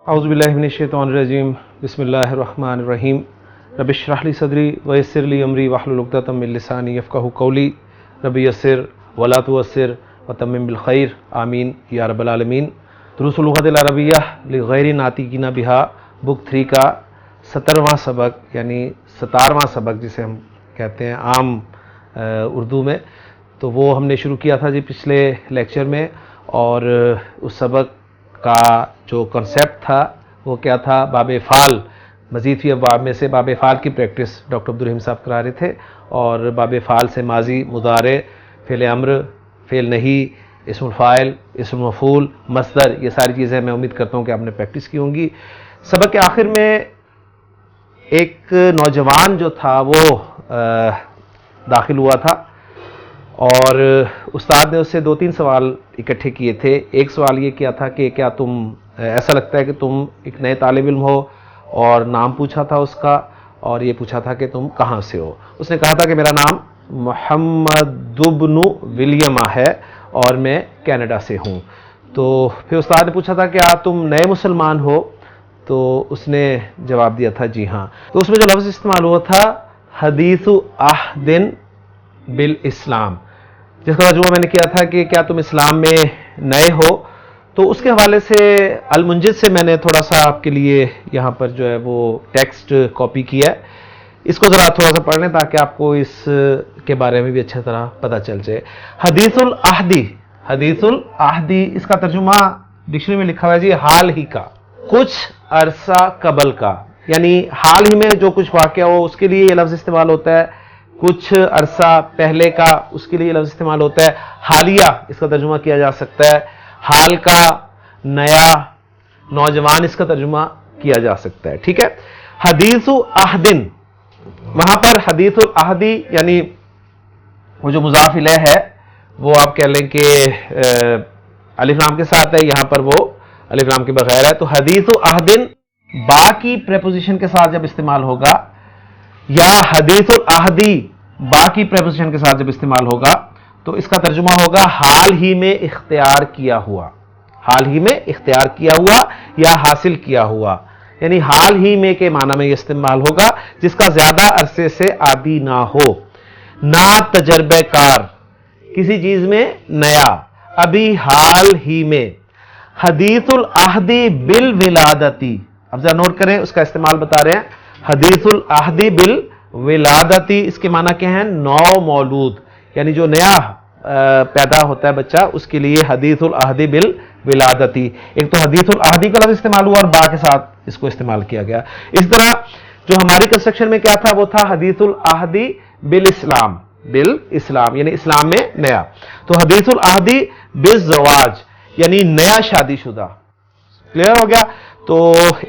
اعوذ باللہ من الشیطان الرجیم بسم اللہ الرحمن الرحیم رب اشرح لی صدری ویسر لی امری واحلل عقدۃ من لسانی یفقہوا قولی رب یسر ولا تعسر وتمم بالخیر آمین یا رب العالمین۔ دروس اللغت العربیہ لغیر ناطقین بہا بک 3 کا 17واں سبق، یعنی 17واں سبق جسے ہم کہتے ہیں عام اردو میں، تو وہ ہم نے شروع کیا تھا پچھلے لیکچر میں، اور اس سبق کا جو کنسیپٹ تھا وہ کیا تھا؟ باب افعال، مزید فی ابواب میں سے باب افعال کی پریکٹس ڈاکٹر عبدالرحیم صاحب کرا رہے تھے، اور باب افعال سے ماضی، مضارع، فعل امر، فعل نہیں، اسم الفاعل، اسم مفعول، مصدر، یہ ساری چیزیں میں امید کرتا ہوں کہ آپ نے پریکٹس کی ہوں گی۔ سبق کے آخر میں ایک نوجوان جو تھا وہ داخل ہوا تھا، اور استاد نے اس سے 2-3 سوال اکٹھے کیے تھے۔ ایک سوال یہ کیا تھا کہ کیا تم ایسا لگتا ہے کہ تم ایک نئے طالب علم ہو، اور نام پوچھا تھا اس کا، اور یہ پوچھا تھا کہ تم کہاں سے ہو۔ اس نے کہا تھا کہ میرا نام محمد بن ولیم ہے اور میں کینیڈا سے ہوں۔ تو پھر استاد نے پوچھا تھا کہ تم نئے مسلمان ہو؟ تو اس نے جواب دیا تھا جی ہاں۔ تو اس میں جو لفظ استعمال ہوا تھا حدیث عہد بالاسلام، جس کا ترجمہ میں نے کیا تھا کہ کیا تم اسلام میں نئے ہو۔ تو اس کے حوالے سے المنجد سے میں نے تھوڑا سا آپ کے لیے یہاں پر جو ہے وہ ٹیکسٹ کاپی کیا ہے، اس کو ذرا تھوڑا سا پڑھ لیں تاکہ آپ کو اس کے بارے میں بھی اچھا طرح پتہ چل جائے۔ حدیث العہدی، حدیث العہدی اس کا ترجمہ ڈکشنری میں لکھا ہوا ہے حال ہی کا، کچھ عرصہ قبل کا، یعنی حال ہی میں جو کچھ واقعہ ہو اس کے لیے یہ لفظ استعمال ہوتا ہے۔ کچھ عرصہ پہلے کا، اس کے لیے لفظ استعمال ہوتا ہے۔ حالیہ اس کا ترجمہ کیا جا سکتا ہے، حال کا، نیا، نوجوان اس کا ترجمہ کیا جا سکتا ہے، ٹھیک ہے۔ حدیث عہدن، وہاں پر حدیث العہدی یعنی وہ جو مضاف الیہ ہے وہ آپ کہہ لیں کہ الف لام کے ساتھ ہے، یہاں پر وہ الف لام کے بغیر ہے۔ تو حدیث عہدن با کی پریپوزیشن کے ساتھ جب استعمال ہوگا، یا حدیث العہدی با کی پریپوزیشن کے ساتھ جب استعمال ہوگا، تو اس کا ترجمہ ہوگا حال ہی میں اختیار کیا ہوا، حال ہی میں اختیار کیا ہوا یا حاصل کیا ہوا، یعنی حال ہی میں کے معنی میں یہ استعمال ہوگا جس کا زیادہ عرصے سے عادی نہ ہو، نہ تجربہ کار، کسی چیز میں نیا، ابھی حال ہی میں۔ حدیث العہدی بالولادتی، اب ذرا نوٹ کریں اس کا استعمال بتا رہے ہیں۔ حدیث العہدی بالولادتی اس کے معنی کیا ہیں؟ نو مولود، یعنی جو نیا پیدا ہوتا ہے بچہ، اس کے لیے حدیث العہدی بالولادتی۔ ایک تو حدیث العہدی کا لفظ استعمال ہوا اور با کے ساتھ اس کو استعمال کیا گیا۔ اس طرح جو ہماری کنسٹرکشن میں کیا تھا وہ تھا حدیث العہدی بالاسلام، بالاسلام یعنی اسلام میں نیا۔ تو حدیث العہدی بالزواج یعنی نیا شادی شدہ، کلیئر ہو گیا۔ تو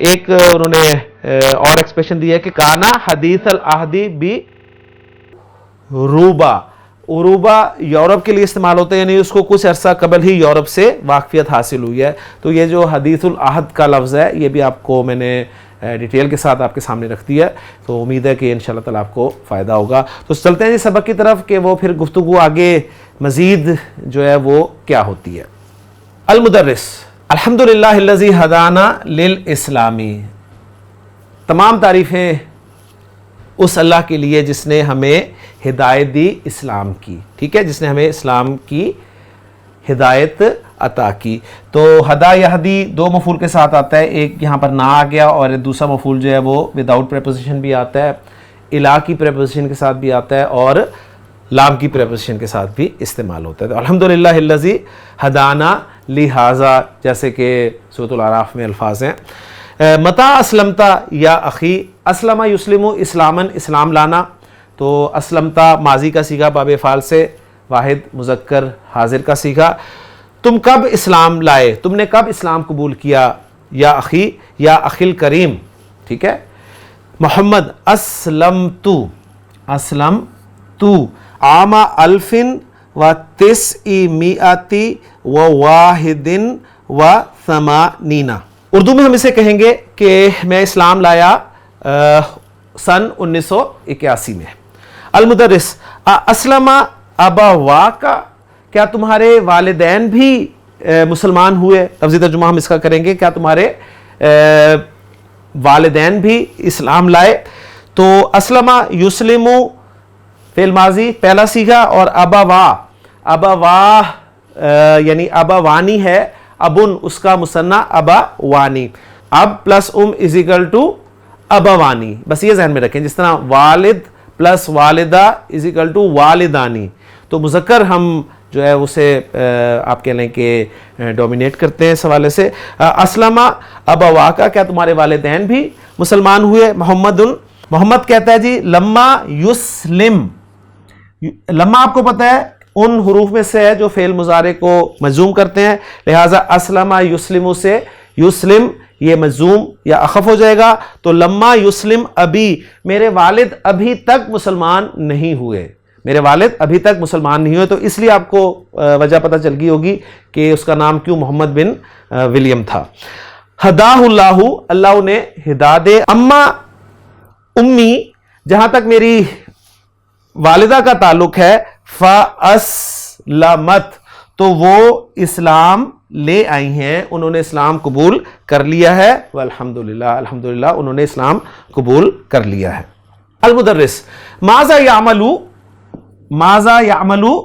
ایک انہوں نے اور ایکسپریشن دی ہے کہ کانا حدیث العہدی بھی روبا، عروبا یورپ کے لیے استعمال ہوتا ہے، یعنی اس کو کچھ عرصہ قبل ہی یورپ سے واقفیت حاصل ہوئی ہے۔ تو یہ جو حدیث العہد کا لفظ ہے یہ بھی آپ کو میں نے ڈیٹیل کے ساتھ آپ کے سامنے رکھ دیا ہے، تو امید ہے کہ انشاءاللہ تعالیٰ آپ کو فائدہ ہوگا۔ تو چلتے ہیں سبق کی طرف کہ وہ پھر گفتگو آگے مزید جو ہے وہ کیا ہوتی ہے۔ المدرس، الحمدللہ الذی ہدانا للاسلامی، تمام تعریفیں اس اللہ کے لیے جس نے ہمیں ہدایت دی اسلام کی، ٹھیک ہے، جس نے ہمیں اسلام کی ہدایت عطا کی۔ تو ہدا یہدی 2 مفعول کے ساتھ آتا ہے، ایک یہاں پر نہ آ گیا، اور دوسرا مفعول جو ہے وہ وداؤٹ پریپوزیشن بھی آتا ہے، الا کی پریپوزیشن کے ساتھ بھی آتا ہے، اور لام کی پریپوزیشن کے ساتھ بھی استعمال ہوتا ہے۔ تو الحمدللہ الذی ہدانا لہذا، جیسے کہ سورۃ الاعراف میں الفاظ ہیں۔ متا اسلمتا یا اخی، اسلم یسلم اسلامن، اسلام لانا، تو اسلمتا ماضی کا صیغہ باب افعال سے، واحد مذکر حاضر کا صیغہ۔ تم کب اسلام لائے، تم نے کب اسلام قبول کیا، یا اخی یا اخل کریم، ٹھیک ہے۔ محمد اسلمتو، اسلمتو عام 1981 اردو میں ہم اسے کہیں گے کہ میں اسلام لایا سن 1981 میں۔ المدرس، اسلم ابواکا، کیا تمہارے والدین بھی مسلمان ہوئے؟ لفظی ترجمہ ہم اس کا کریں گے، کیا تمہارے والدین بھی اسلام لائے. تو اسلمہ یسلمو فعل ماضی پہلا صیغہ, اور ابوا یعنی ابوانی ہے, ابن اس کا مثنی ابوانی, اب پلس از اکول ٹو ابوانی, بس یہ ذہن میں رکھیں. جس طرح والد پلس والدہ از اکول ٹو والدانی, تو مذکر ہم جو ہے اسے آپ کہہ لیں کہ ڈومینیٹ کرتے ہیں اس حوالے سے. اسلمہ ابوا کا, کیا تمہارے والدین بھی مسلمان ہوئے. محمد کہتا ہے جی لما یسلم, لما آپ کو پتہ ہے ان حروف میں سے ہے جو فعل مضارع کو مجزوم کرتے ہیں, لہٰذا اسلمہ یسلم سے یسلم یہ مجزوم یا اخف ہو جائے گا. تو لما یسلم ابی, میرے والد ابھی تک مسلمان نہیں ہوئے, میرے والد ابھی تک مسلمان نہیں ہوئے. تو اس لیے آپ کو وجہ پتہ چل گئی ہوگی کہ اس کا نام کیوں محمد بن ولیم تھا. ہداہ اللہ, اللہ انہیں ہدایت دے. اما امی, جہاں تک میری والدہ کا تعلق ہے, فاسلمت, تو وہ اسلام لے آئی ہیں, انہوں نے اسلام قبول کر لیا ہے. والحمدللہ, الحمدللہ انہوں نے اسلام قبول کر لیا ہے. المدرس ماذا یعملو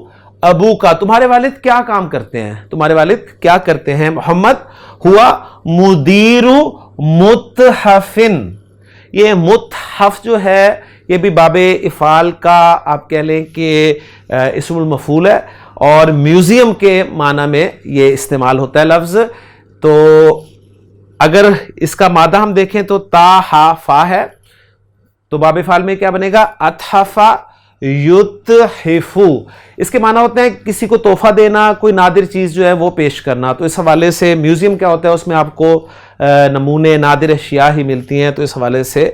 ابو کا, تمہارے والد کیا کام کرتے ہیں, تمہارے والد کیا کرتے ہیں. محمد ہوا مدیر متحفن, یہ متحف جو ہے یہ بھی باب افعال کا آپ کہہ لیں کہ اسم المفعول ہے, اور میوزیم کے معنی میں یہ استعمال ہوتا ہے لفظ. تو اگر اس کا مادہ ہم دیکھیں تو تا ہا فا ہے, تو باب افعال میں کیا بنے گا, اتحفا یتحفو. اس کے معنی ہوتے ہیں کسی کو تحفہ دینا, کوئی نادر چیز جو ہے وہ پیش کرنا. تو اس حوالے سے میوزیم کیا ہوتا ہے, اس میں آپ کو نمونے نادر اشیاء ہی ملتی ہیں. تو اس حوالے سے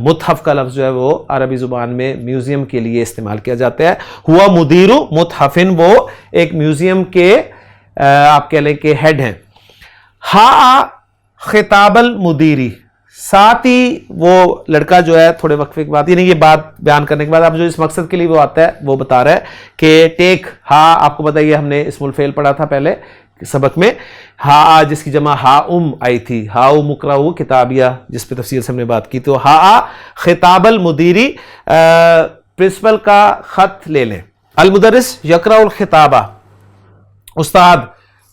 متحف کا لفظ جو ہے وہ عربی زبان میں میوزیم کے لیے استعمال کیا جاتا ہے. ہوا مدیر متحفن, وہ ایک میوزیم کے آپ کہہ لیں کہ ہیڈ ہیں. ہا خطاب المدیری, ساتھ ہی وہ لڑکا جو ہے تھوڑے وقفے کے بعد, یعنی یہ بات بیان کرنے کے بعد اب جو اس مقصد کے لیے وہ آتا ہے وہ بتا رہا ہے کہ ٹیک ہا, آپ کو بتائیے ہم نے اسم الفعل پڑھا تھا پہلے سبق میں, ہا جس کی جمع ہا آئی تھی, ہا مقرؤ کتابیہ جس پہ تفصیل سے ہم نے بات کی. تو ہا خطاب المدیری, پرنسپل کا خط لے لیں. المدرس یقرأ الخطابہ, استاد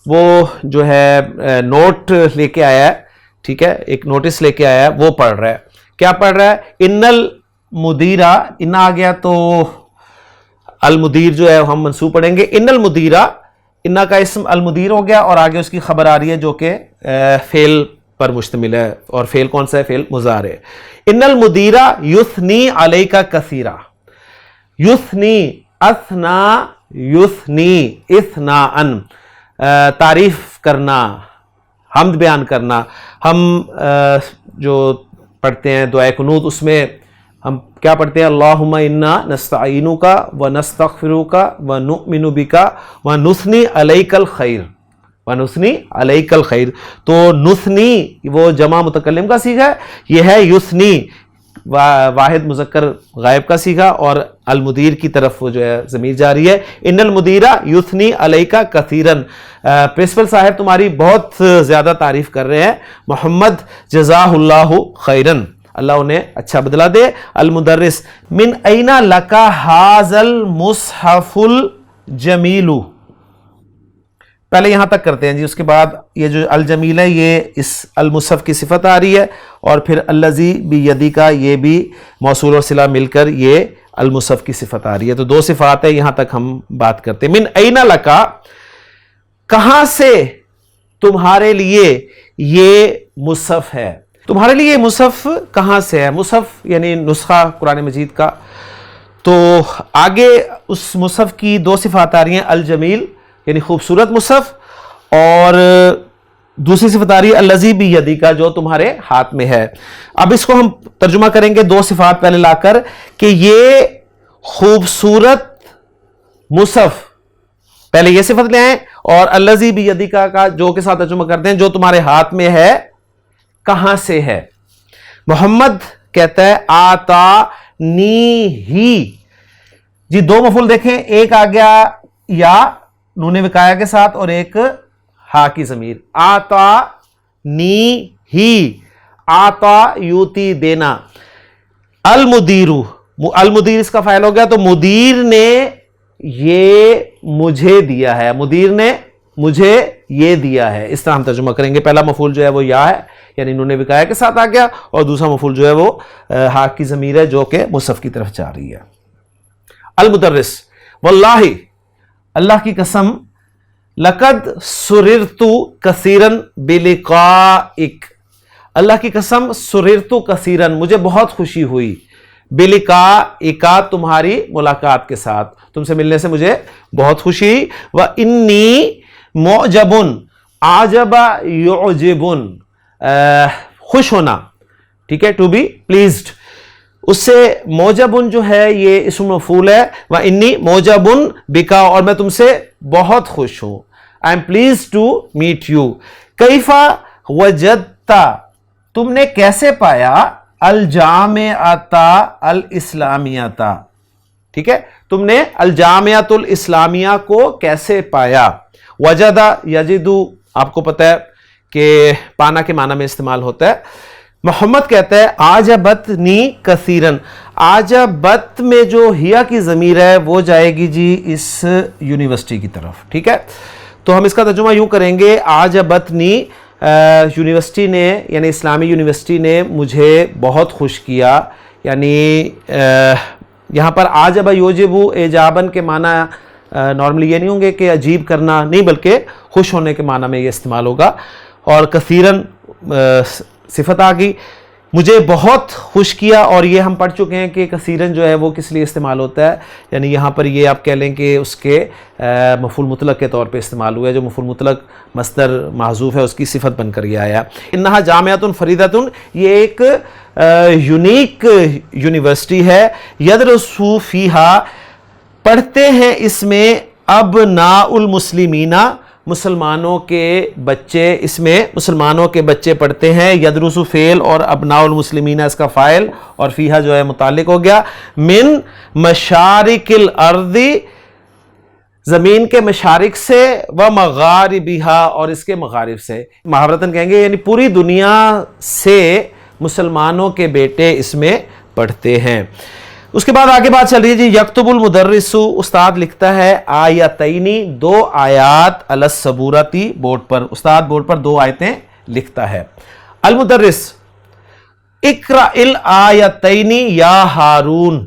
وہ جو ہے نوٹ لے کے آیا ہے, ٹھیک ہے, ایک نوٹس لے کے آیا ہے, وہ پڑھ رہا ہے. کیا پڑھ رہا ہے, ان المدیرہ, ان آ گیا تو المدیر جو ہے ہم منصوب پڑھیں گے. ان المدیرہ, انا کا اسم المدیر ہو گیا, اور آگے اس کی خبر آ رہی ہے جو کہ فعل پر مشتمل ہے, اور فعل کون سا ہے, فعل مضارع. ان المدیرہ یثنی علیک کثیرا, یثنی اثنا یثنی اثناء, تعریف کرنا, حمد بیان کرنا. ہم جو پڑھتے ہیں دعائے قنوت, اس میں ہم کیا پڑھتے ہیں, اللہم انا نستعینک ونستغفرک ونؤمن بک ونثنی علیک الخیر, ونثنی علیک الخیر. تو نثنی وہ جمع متکلم کا صیغہ ہے, یہ ہے یثنی واحد مذکر غائب کا صیغہ, اور المدیر کی طرف وہ جو ہے ضمیر جاری ہے. ان المدیرہ یثنی علیک کثیرا, پرنسپل صاحب تمہاری بہت زیادہ تعریف کر رہے ہیں. محمد جزاہ اللہ خیرن, اللہ انہیں اچھا بدلہ دے. المدرس من این لک ھذا المصحف الجمیل, پہلے یہاں تک کرتے ہیں جی, اس کے بعد یہ جو الجمیل ہے یہ اس المصحف کی صفت آ رہی ہے, اور پھر الذی بیدی کا یہ بھی موصول اور صلہ مل کر یہ المصحف کی صفت آ رہی ہے. تو دو صفات ہے, یہاں تک ہم بات کرتے ہیں. من این لک, کہاں سے تمہارے لیے یہ مصحف ہے, تمہارے لیے یہ مصحف کہاں سے ہے. مصحف یعنی نسخہ قرآن مجید کا. تو آگے اس مصحف کی دو صفات آ رہی ہیں, الجمیل یعنی خوبصورت مصحف, اور دوسری صفت آ رہی ہے الذی بیدی کا, جو تمہارے ہاتھ میں ہے. اب اس کو ہم ترجمہ کریں گے دو صفات پہلے لا کر, کہ یہ خوبصورت مصحف, پہلے یہ صفت لے آئیں, اور الذی بیدی کا جو کے ساتھ ترجمہ کرتے ہیں جو تمہارے ہاتھ میں ہے, کہاں سے ہے. محمد کہتا ہے آتا نی ہی, جی دو مفعول دیکھیں, ایک آ گیا یا نون وقایہ کے ساتھ, اور ایک ہا کی ضمیر. آتا نی ہی، آتا یوتی دینا، المدیرو، المدیر اس کا فاعل ہو گیا، تو مدیر نے یہ مجھے دیا ہے، مدیر نے مجھے یہ دیا ہے، اس طرح ہم ترجمہ کریں گے۔ پہلا مفعول جو ہے وہ یا ہے، یعنی نون وقایہ کے ساتھ آ گیا، اور دوسرا مفعول جو ہے وہ ہا کی ضمیر ہے جو کہ مصحف کی طرف جا رہی ہے۔ المدرس، واللہ اللہ کی قسم، لقد سررت کثیرا بلقائک، اللہ کی قسم، سررت کثیرا، مجھے بہت خوشی ہوئی، بلقائک، تمہاری ملاقات کے ساتھ، تم سے ملنے سے مجھے بہت خوشی، وانی معجب، عجب یعجب، خوش ہونا، ٹھیک ہے، ٹو بی پلیزڈ، اس سے معجب جو ہے یہ اسم مفعول ہے، وانی معجب بکا، اور میں تم سے بہت خوش ہوں، I am pleased to meet you, کیف وجدت، تم نے کیسے پایا، الجامعۃ الاسلامیۃ، ٹھیک ہے، تم نے الجامعۃ الاسلامیہ کو کیسے پایا، وجد یجدو آپ کو پتہ ہے کہ پانا کے معنی میں استعمال ہوتا ہے۔ محمد کہتا ہے آجبتنی کثیرن، آجبت میں جو ہیا کی ضمیر ہے وہ جائے گی جی اس یونیورسٹی کی طرف، ٹھیک ہے، تو ہم اس کا ترجمہ یوں کریں گے، آجبتنی، یونیورسٹی نے یعنی اسلامی یونیورسٹی نے مجھے بہت خوش کیا، یعنی یہاں پر آجب یوجب اعجابن کے معنی نارملی یہ نہیں ہوں گے کہ عجیب کرنا، نہیں، بلکہ خوش ہونے کے معنی میں یہ استعمال ہوگا، اور کثیرن صفت آ گئی، مجھے بہت خوش کیا، اور یہ ہم پڑھ چکے ہیں کہ کثیرن جو ہے وہ کس لیے استعمال ہوتا ہے، یعنی یہاں پر یہ آپ کہہ لیں کہ اس کے مفعول مطلق کے طور پہ استعمال ہوا ہے، جو مفعول مطلق مصدر محذوف ہے اس کی صفت بن کر یہ آیا۔ انہا جامعۃ فریدۃ، یہ ایک یونیک یونیورسٹی ہے، یدرسو فیہا، پڑھتے ہیں اس میں ابناء المسلمین، مسلمانوں کے بچے، اس میں مسلمانوں کے بچے پڑھتے ہیں، یدرس فعل اور ابناء المسلمین اس کا فاعل، اور فیہا جو ہے متعلق ہو گیا، من مشارق الارض، زمین کے مشارق سے، و مغاربہا، اور اس کے مغارب سے، محاورتاً کہیں گے یعنی پوری دنیا سے مسلمانوں کے بیٹے اس میں پڑھتے ہیں۔ اس کے بعد آگے بات چل رہی ہے جی، یکتب المدرس، استاد لکھتا ہے، آیتینی، 2 آیات، علی السبورتی، بورڈ پر، استاد بورڈ پر 2 آیتیں لکھتا ہے۔ المدرس، اقرأ الآیتینی یا ہارون،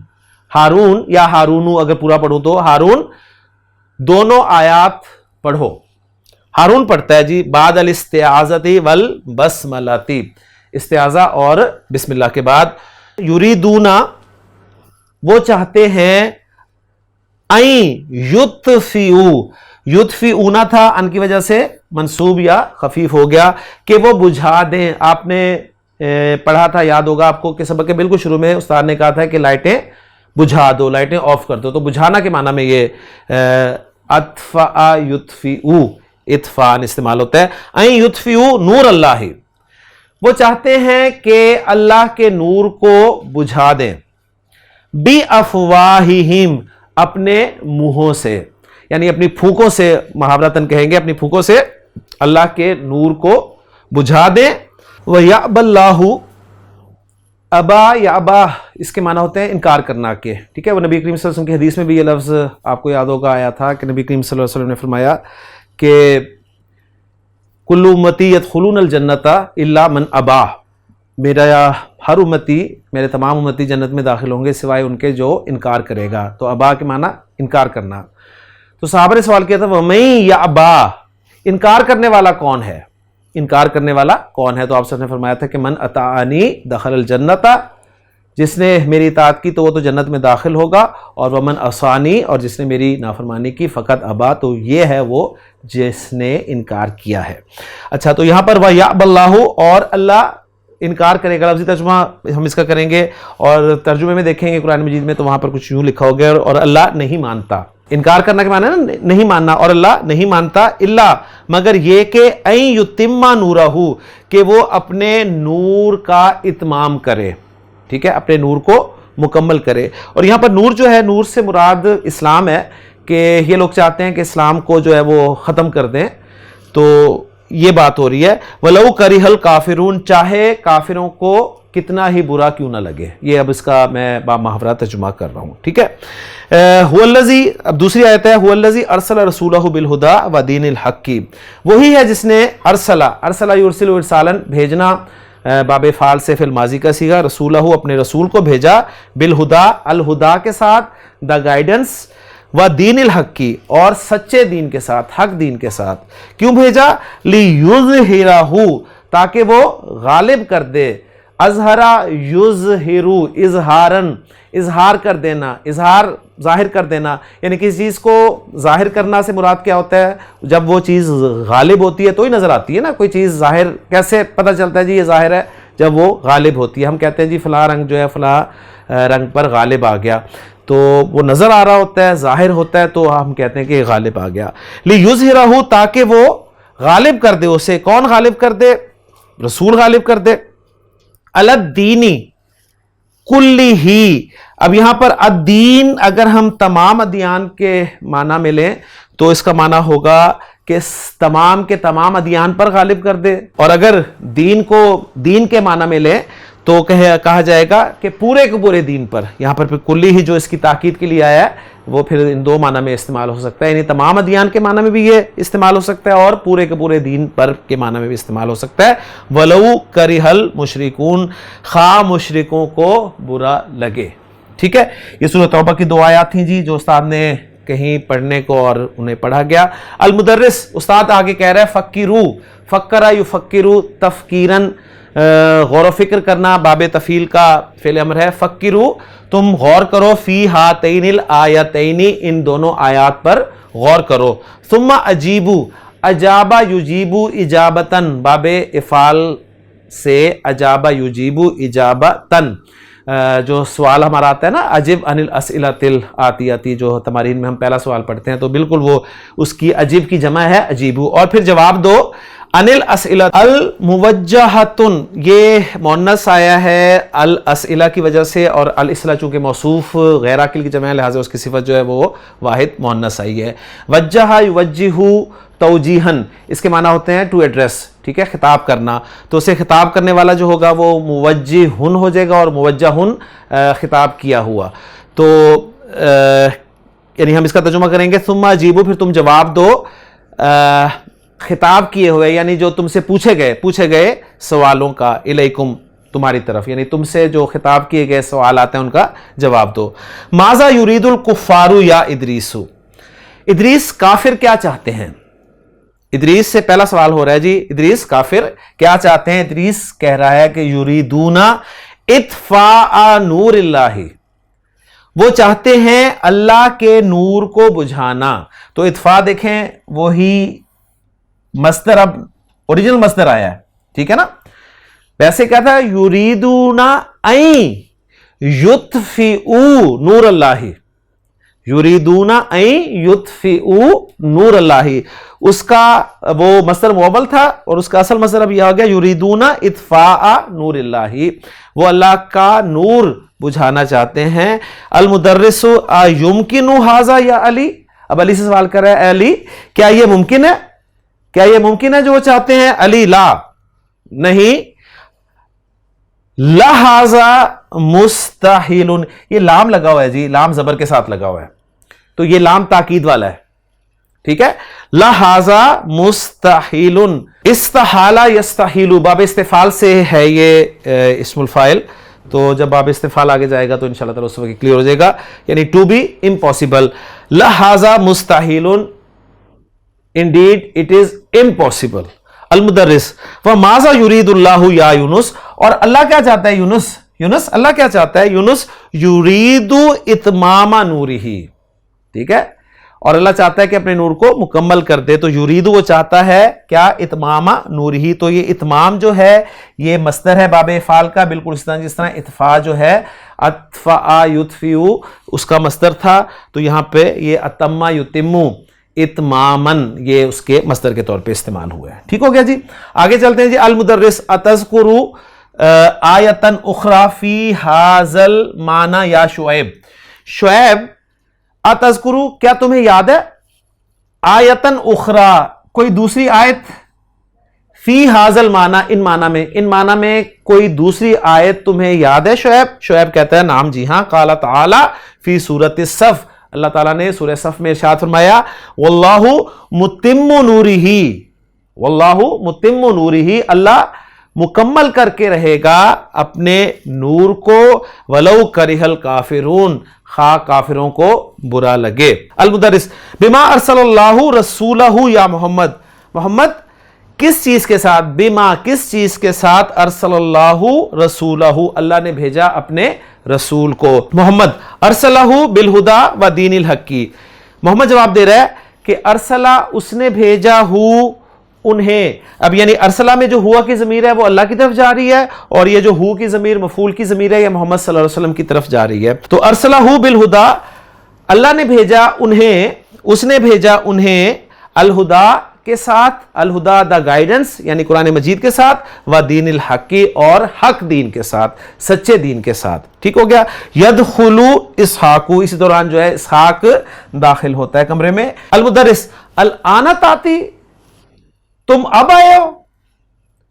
ہارون یا ہارونو اگر پورا پڑھوں تو، ہارون دونوں آیات پڑھو، ہارون پڑھتا ہے جی، بعد الاستعاذۃ والبسملۃ، استعاذہ اور بسم اللہ کے بعد، یریدونا، وہ چاہتے ہیں، این یطفئو، یطفئونا تھا ان کی وجہ سے منصوب یا خفیف ہو گیا کہ وہ بجھا دیں، آپ نے پڑھا تھا، یاد ہوگا آپ کو کہ سبق کے بالکل شروع میں استاد نے کہا تھا کہ لائٹیں بجھا دو، لائٹیں آف کر دو، تو بجھانا کے معنی میں یہ اطفأ یطفئو، اطفاء استعمال ہوتا ہے، این یطفئو نور اللہ، وہ چاہتے ہیں کہ اللہ کے نور کو بجھا دیں، بی افواہہم، اپنے منہوں سے، یعنی اپنی پھونکوں سے، محاورتاً کہیں گے اپنی پھونکوں سے اللہ کے نور کو بجھا دیں۔ وَيَأْبَى اللَّهُ، ابا یا ابا اس کے معنی ہوتے ہیں انکار کرنا کے، ٹھیک ہے، وہ نبی کریم صلی اللہ علیہ وسلم کی حدیث میں بھی یہ لفظ آپ کو یاد ہوگا آیا تھا کہ نبی کریم صلی اللہ علیہ وسلم نے فرمایا کہ کل امتی یدخلون الجنت الا من ابا، میرا ہر امتی، میرے تمام امتی جنت میں داخل ہوں گے سوائے ان کے جو انکار کرے گا، تو ابا کے معنی انکار کرنا۔ تو صحابہ نے سوال کیا تھا وَمَن یَأْبَى، انکار کرنے والا کون ہے، انکار کرنے والا کون ہے، تو آپ سب نے فرمایا تھا کہ من اطاعنی دخل الجنت، جس نے میری اطاعت کی تو وہ تو جنت میں داخل ہوگا، اور ومن عصانی، اور جس نے میری نافرمانی کی فقط ابا، تو یہ ہے وہ جس نے انکار کیا ہے۔ اچھا، تو یہاں پر وَيَأْبَى اللَّهُ، اور اللہ انکار کرے گا، لفظی ترجمہ ہم اس کا کریں گے، اور ترجمے میں دیکھیں گے قرآن مجید میں تو وہاں پر کچھ یوں لکھا ہو گیا، اور اللہ نہیں مانتا، انکار کرنا کے معنی نا نہیں ماننا، اور اللہ نہیں مانتا، الا مگر یہ کہ ان یتم نورہ، کہ وہ اپنے نور کا اتمام کرے، ٹھیک ہے، اپنے نور کو مکمل کرے۔ اور یہاں پر نور جو ہے، نور سے مراد اسلام ہے، کہ یہ لوگ چاہتے ہیں کہ اسلام کو جو ہے وہ ختم کر دیں، تو یہ بات ہو رہی ہے وَلَوْ كَرِهَ الْكَافِرُونَ، چاہے کافروں کو کتنا ہی برا کیوں نہ لگے. یہ اب اس کا میں با محاورہ ترجمہ کر رہا ہوں. ٹھیک ہے. هو الذی، اب دوسری آیت ہے هو الذی ارسل رسولہ بالہدی ودین الحق، وہی ہے جس نے ارسل یرسل ارسالا، بھیجنا باب فعل سے فعل ماضی کا صیغہ، رسولہ اپنے رسول کو بھیجا، بالہدا الہدا کے ساتھ، دا گائیڈنس، و دین الحق کی، اور سچے دین کے ساتھ، حق دین کے ساتھ. کیوں بھیجا؟ لیظہرہ، تاکہ وہ غالب کر دے، اظہرا یظہرو اظہارن، اظہار کر دینا، اظہار ظاہر کر دینا، یعنی کسی چیز کو ظاہر کرنا سے مراد کیا ہوتا ہے؟ جب وہ چیز غالب ہوتی ہے تو ہی نظر آتی ہے نا. کوئی چیز ظاہر کیسے پتہ چلتا ہے جی یہ ظاہر ہے؟ جب وہ غالب ہوتی ہے. ہم کہتے ہیں جی فلاں رنگ جو ہے فلاں رنگ پر غالب آ گیا، تو وہ نظر آ رہا ہوتا ہے، ظاہر ہوتا ہے، تو ہم کہتے ہیں کہ غالب آ گیا. لیظہرہ، تاکہ وہ غالب کر دے اسے. کون غالب کر دے؟ رسول غالب کر دے. علی الدین کلہ، اب یہاں پر الدین اگر ہم تمام ادیان کے معنی میں لیں تو اس کا معنی ہوگا کہ تمام کے تمام ادیان پر غالب کر دے، اور اگر دین کو دین کے معنی میں لیں تو کہا جائے گا کہ پورے کے پورے دین پر. یہاں پر پھر کلی ہی جو اس کی تاکید کے لیے آیا ہے وہ پھر ان دو معنی میں استعمال ہو سکتا ہے، یعنی تمام ادیان کے معنی میں بھی یہ استعمال ہو سکتا ہے اور پورے کے پورے دین پر کے معنی میں بھی استعمال ہو سکتا ہے. وَلَوْ كَرِهَ الْمُشْرِكُونَ، خواہ مشرکوں کو برا لگے. ٹھیک ہے. یہ سورۃ توبہ کی 2 آیات تھیں جی جو استاد نے کہیں پڑھنے کو اور انہیں پڑھا گیا. المدرس، استاد آگے کہہ رہا ہے فکرو، فکرہ یفکرو تفکیرن، غور و فکر کرنا، باب تفعیل کا فعل امر ہے. فکرو، تم غور کرو، فی ہاتین الآیتین، ان دونوں آیات پر غور کرو. ثم اجیبو، اجابا یجیبو اجابتن، باب افعال سے اجابا یجیبو اجابتن، جو سوال ہمارا آتا ہے نا عجب عن الاسئلۃ الآتیۃ، جو تمارین میں ہم پہلا سوال پڑھتے ہیں تو بالکل وہ اس کی عجب کی جمع ہے اجیبو. اور پھر جواب دو. عن الاسئلہ الموجہۃن، یہ مؤنث آیا ہے الاسئلہ کی وجہ سے، اور الاسئلہ چونکہ موصوف غیر عاقل کی جمع ہے لہٰذا اس کی صفت جو ہے وہ واحد مؤنث آئی ہے. وجہ یوجہ توجیہن، اس کے معنی ہوتے ہیں ٹو ایڈریس. ٹھیک ہے، خطاب کرنا. تو اسے خطاب کرنے والا جو ہوگا وہ موجہن ہو جائے گا، اور موجہن خطاب کیا ہوا. تو یعنی ہم اس کا ترجمہ کریں گے ثم اجیبو، پھر تم جواب دو خطاب کیے ہوئے، یعنی جو تم سے پوچھے گئے سوالوں کا، الیکم، تمہاری طرف، یعنی تم سے جو خطاب کیے گئے سوالات ہیں ان کا جواب دو. ماذا یرید الکفار یا ادریس، ادریس کافر کیا چاہتے ہیں؟ ادریس سے پہلا سوال ہو رہا ہے جی، ادریس کافر کیا چاہتے ہیں؟ ادریس کہہ رہا ہے کہ یریدون اطفاء نور اللہ، وہ چاہتے ہیں اللہ کے نور کو بجھانا. تو اطفاء دیکھیں وہی مصدر، اب اوریجنل مصدر آیا ہے. ٹھیک ہے نا. ویسے کیا تھا؟ یریدون ان یطفئوا نور اللہ، یریدون ان یطفئوا نور اللہ، اس کا وہ مصدر مؤول تھا اور اس کا اصل مصدر اب یہ ہو گیا یریدون اطفاء نور اللہ، وہ اللہ کا نور بجھانا چاہتے ہیں. المدرس یمکن ھذا یا علی، اب علی سے سوال کر رہا ہے، اے علی کیا یہ ممکن ہے؟ کیا یہ ممکن ہے جو وہ چاہتے ہیں؟ علی لا، نہیں. لہذا مستحیل، یہ لام لگا ہوا ہے جی، لام زبر کے ساتھ لگا ہوا ہے تو یہ لام تاکید والا ہے. ٹھیک ہے. لہذا مستحیل، استحال یستحیل، باب استفعال سے ہے یہ اسم الفاعل. تو جب باب استفعال آگے جائے گا تو انشاءاللہ تعالی اس وقت کلیئر ہو جائے گا، یعنی ٹو بی امپاسبل. لہذا مستحیل، indeed it is impossible. المدرس وماذا یرید اللہ یا یونس، اور اللہ کیا چاہتا ہے؟ یونس اللہ کیا چاہتا ہے؟ یونس یرید اتمام نورہ. ٹھیک ہے. اور اللہ چاہتا ہے کہ اپنے نور کو مکمل کر دے. تو یرید وہ چاہتا ہے کیا؟ اتمام نورہ. تو یہ اتمام جو ہے یہ مصدر ہے باب افعال کا، بالکل جس طرح اطفاء جو ہے اطفاء یطفئ اس کا مصدر تھا، تو یہاں پہ یہ اتم یتم اتمامن یہ اس کے مصدر کے طور پہ استعمال ہوا ہے. ٹھیک ہو گیا جی. آگے چلتے ہیں جی. المدرس اتذکر آیتن اخری فی ھذا المعنی یا شعیب، شعیب اتذکر، کیا تمہیں یاد ہے؟ آیتن اخری، کوئی دوسری آیت فی حاضل معنی، ان معنی میں کوئی دوسری آیت تمہیں یاد ہے شعیب کہتا ہے نام جی ہاں. قال تعالی فی سورۃ الصف، اللہ تعالیٰ نے سورہ صف میں ارشاد فرمایا واللہ متم نورہ، واللہ متم نورہ، اللہ مکمل کر کے رہے گا اپنے نور کو، ولو کرہ الکافرون، خواہ کافروں کو برا لگے. المدرس بما ارسل اللہ رسولہ یا محمد کس چیز کے ساتھ، بما کس چیز کے ساتھ، ارسل اللہ رسولہ اللہ نے بھیجا اپنے رسول کو، محمد ارسلہ بالہدا و دین الحق کی. محمد جواب دے رہا ہے کہ ارسلہ اس نے بھیجا ہو انہیں. اب یعنی ارسلہ میں جو ہوا کی ضمیر ہے وہ اللہ کی طرف جا رہی ہے، اور یہ جو ہو کی ضمیر مفعول کی ضمیر ہے یہ محمد صلی اللہ علیہ وسلم کی طرف جا رہی ہے. تو ارسلہ بالہدا، اللہ نے بھیجا انہیں، اس نے بھیجا انہیں الہدا کے ساتھ، الہدا دا گائیڈنس یعنی قرآن مجید کے ساتھ، و دین الحق اور حق دین کے ساتھ، سچے دین کے ساتھ. ٹھیک ہو گیا. یدخل اسحاق، اسی دوران جو ہے اسحاق داخل ہوتا ہے کمرے میں. المدرس الآن تاتی، تم اب آئے ہو.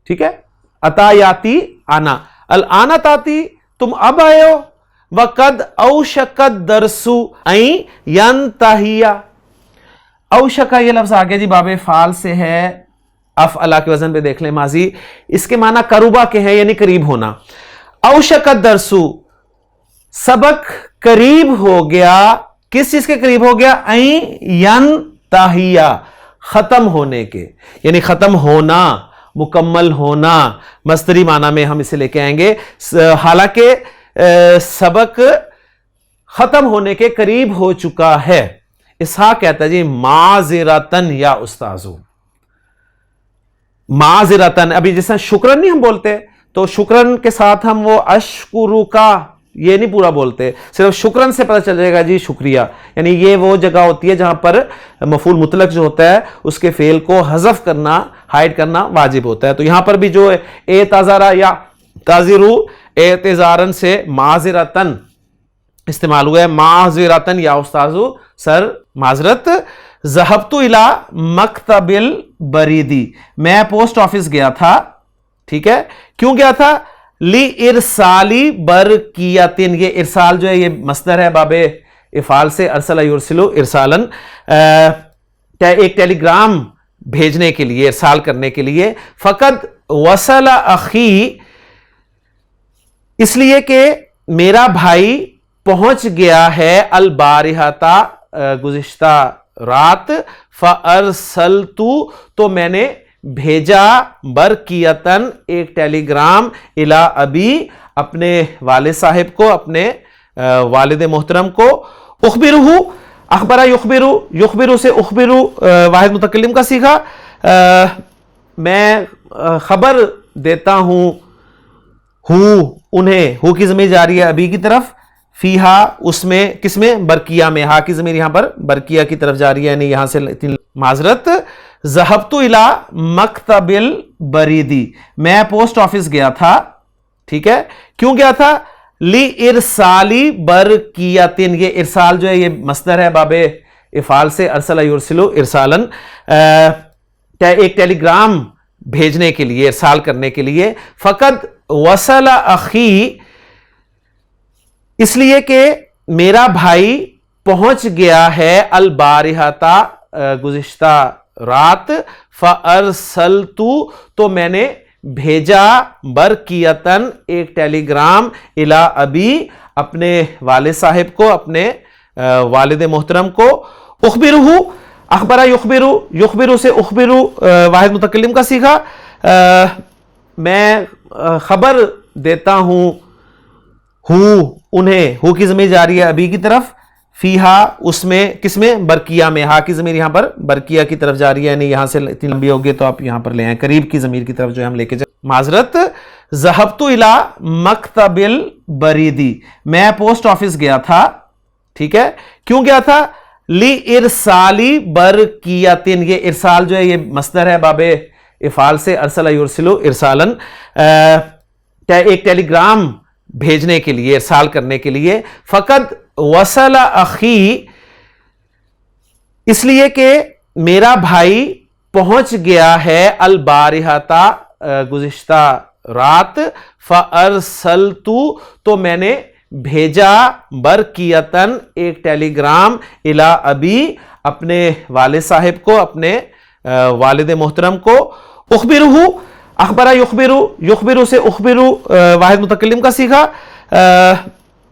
ٹھیک ہے، اتا یاتی آنا، الآن تاتی تم اب آئے ہو. وقد اوشکت درسو این ینتہیا، اوشکا یہ لفظ آگے جی باب فعال سے ہے، افعلا کے وزن پہ دیکھ لیں ماضی، اس کے معنی قربا کے ہیں یعنی قریب ہونا. اوشکت درسو، سبق قریب ہو گیا، کس چیز کے قریب ہو گیا؟ این ینتہیا، ختم ہونے کے، یعنی ختم ہونا، مکمل ہونا، مصدری معنی میں ہم اسے لے کے آئیں گے. حالانکہ سبق ختم ہونے کے قریب ہو چکا ہے. اسحاق کہتا ہے جی معذرتن یا استاذو، معذرتن. ابھی جیسا شکرن نہیں ہم بولتے تو شکرن کے ساتھ ہم وہ اشکرو کا یہ نہیں پورا بولتے، صرف شکرن سے پتہ چل جائے گا جی شکریہ. یعنی یہ وہ جگہ ہوتی ہے جہاں پر مفعول مطلق جو ہوتا ہے اس کے فعل کو حذف کرنا، ہائڈ کرنا واجب ہوتا ہے. تو یہاں پر بھی جو اعتذارا یا تعذرو، اعتذارن سے معذرتن استعمال ہوا ہے، معذرتن یا استاذو، سر معذرت. ذهبت الى مکتب البریدی، میں پوسٹ آفس گیا تھا. ٹھیک ہے، کیوں گیا تھا؟ لی ارسالی برکیتن، یہ ارسال جو ہے یہ مصدر ہے باب افعال سے، ارسل یرسلو ارسالن، ایک ٹیلی گرام بھیجنے کے لیے، ارسال کرنے کے لیے. فقد وصل اخی، اس لیے کہ میرا بھائی پہنچ گیا ہے، البارحتا گزشتہ رات، فارسلت تو میں نے بھیجا، برکیتن ایک ٹیلی گرام، الی ابی اپنے والد صاحب کو، اپنے والد محترم کو. اخبرہ، اخبرہ یخبرو، یخبرو سے اخبرو واحد متکلم کا سیکھا، میں خبر دیتا ہوں انہیں، ہو کی ضمیر جاری ہے ابھی کی طرف، فیہا اس میں، کس میں؟ برکیہ میں، ہا کی ضمیر یہاں پر برکیہ کی طرف جاری ہے یعنی یہاں سے معذرت. ذهبت الى مکتب البریدی، میں پوسٹ آفس گیا تھا. ٹھیک ہے، کیوں گیا تھا؟ لی ارسالی برکیتن، یہ ارسال جو ہے یہ مصدر ہے باب افعال سے، ارسل یرسلو ارسالن، ایک ٹیلی گرام بھیجنے کے لیے، ارسال کرنے کے لیے. فقد وصل اخی، اس لیے کہ میرا بھائی پہنچ گیا ہے، البارحتا گزشتہ رات، فارسلت تو میں نے بھیجا، برکیتن ایک ٹیلی گرام، الی ابی اپنے والد صاحب کو، اپنے والد محترم کو. اخبرہ، اخبرہ یخبرو، یخبرو سے اخبرو واحد متکلم کا سیکھا، میں خبر دیتا ہوں انہیں، ہو کی ضمیر جاری ہے ابھی کی طرف، فیہا اس میں، کس میں؟ برکیہ میں، ہا کی ضمیر یہاں پر برکیہ کی طرف جاری ہے یعنی یہاں سے اتنی لمبی ہوگی تو آپ یہاں پر لے آئیں، قریب کی ضمیر کی طرف جو ہے ہم لے کے جائیں. معذرت. ذهبت الى مکتب البریدی، میں پوسٹ آفس گیا تھا. ٹھیک ہے، کیوں گیا تھا؟ لی ارسالی برکیتن، یہ ارسال جو ہے یہ مصدر ہے باب افعال سے، ارسل یرسلو ارسالن، ایک ٹیلی گرام بھیجنے کے لیے، ارسال کرنے کے لیے. فقد وصل اخی، اس لیے کہ میرا بھائی پہنچ گیا ہے البارحتا گزشتہ رات، فَأَرْسَلْتُ تو میں نے بھیجا برقیتاً ایک ٹیلی گرام الی ابی اپنے والد صاحب کو، اپنے والد محترم کو، اخبرہ اخبرہ یخبرو، یخبرو سے اخبرو واحد متکلم کا سیکھا،